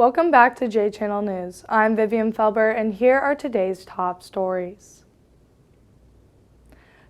Welcome back to J Channel News. I'm Vivian Felber, and here are today's top stories.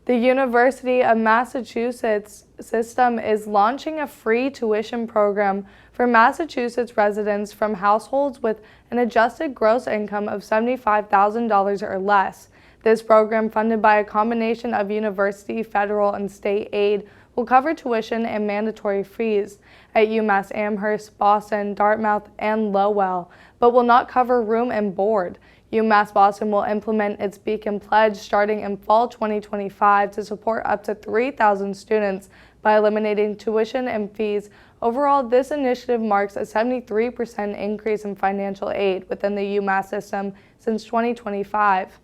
The University of Massachusetts system is launching a free tuition program for Massachusetts residents from households with an adjusted gross income of $75,000 or less. This program, funded by a combination of university, federal, and state aid, will cover tuition and mandatory fees at UMass Amherst, Boston, Dartmouth, and Lowell, but will not cover room and board. UMass Boston will implement its Beacon Pledge starting in fall 2025 to support up to 3,000 students by eliminating tuition and fees. Overall, this initiative marks a 73% increase in financial aid within the UMass system since 2025.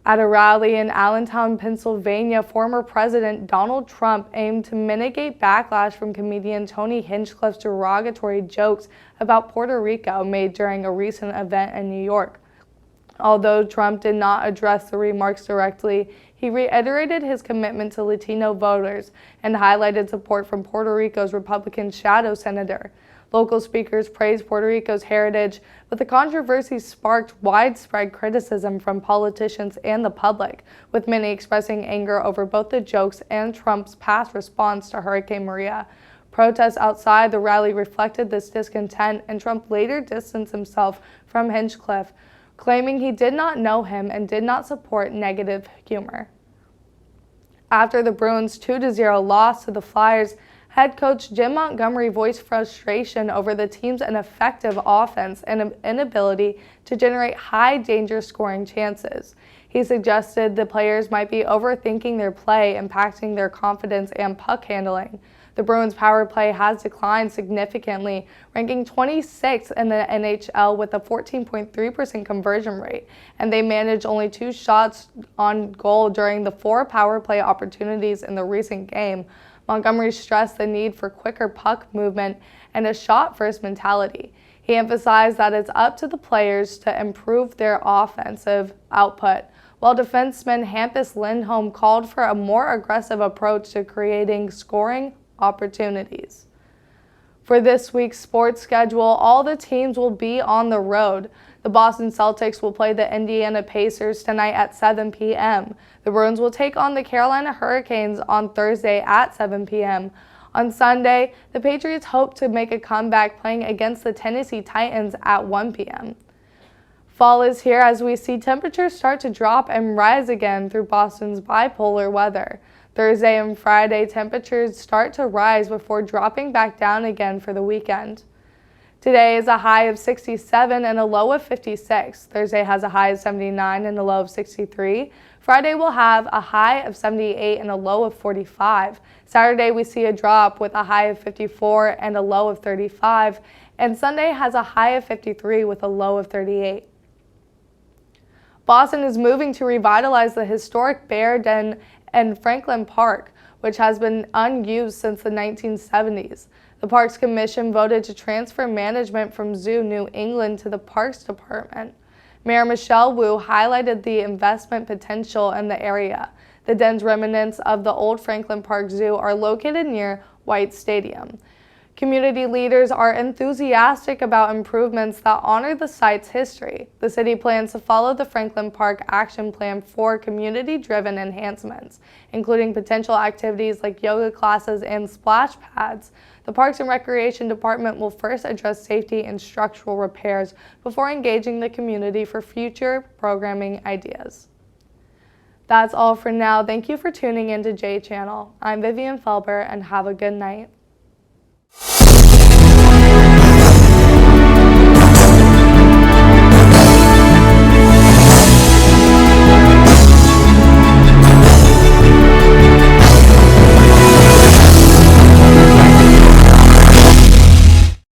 At a rally in Allentown, Pennsylvania, former President Donald Trump aimed to mitigate backlash from comedian Tony Hinchcliffe's derogatory jokes about Puerto Rico made during a recent event in New York. Although Trump did not address the remarks directly, he reiterated his commitment to Latino voters and highlighted support from Puerto Rico's Republican shadow senator. Local speakers praised Puerto Rico's heritage, but the controversy sparked widespread criticism from politicians and the public, with many expressing anger over both the jokes and Trump's past response to Hurricane Maria. Protests outside the rally reflected this discontent, and Trump later distanced himself from Hinchcliffe, claiming he did not know him and did not support negative humor. After the Bruins' 2-0 loss to the Flyers, head coach Jim Montgomery voiced frustration over the team's ineffective offense and inability to generate high-danger scoring chances. He suggested the players might be overthinking their play, impacting their confidence and puck handling. The Bruins' power play has declined significantly, ranking 26th in the NHL with a 14.3% conversion rate, and they managed only 2 shots on goal during the 4 power play opportunities in the recent game. Montgomery stressed the need for quicker puck movement and a shot-first mentality. He emphasized that it's up to the players to improve their offensive output, while defenseman Hampus Lindholm called for a more aggressive approach to creating scoring opportunities. For this week's sports schedule, all the teams will be on the road. The Boston Celtics will play the Indiana Pacers tonight at 7 p.m. The Bruins will take on the Carolina Hurricanes on Thursday at 7 p.m. On Sunday, the Patriots hope to make a comeback playing against the Tennessee Titans at 1 p.m. Fall is here as we see temperatures start to drop and rise again through Boston's bipolar weather. Thursday and Friday, temperatures start to rise before dropping back down again for the weekend. Today is a high of 67 and a low of 56. Thursday has a high of 79 and a low of 63. Friday will have a high of 78 and a low of 45. Saturday we see a drop with a high of 54 and a low of 35. And Sunday has a high of 53 with a low of 38. Boston is moving to revitalize the historic Bear Den and Franklin Park, which has been unused since the 1970s. The Parks Commission voted to transfer management from Zoo New England to the Parks Department. Mayor Michelle Wu highlighted the investment potential in the area. The den's remnants of the old Franklin Park Zoo are located near White Stadium. Community leaders are enthusiastic about improvements that honor the site's history. The city plans to follow the Franklin Park Action Plan for community-driven enhancements, including potential activities like yoga classes and splash pads. The Parks and Recreation Department will first address safety and structural repairs before engaging the community for future programming ideas. That's all for now. Thank you for tuning in to J Channel. I'm Vivian Felber, and have a good night.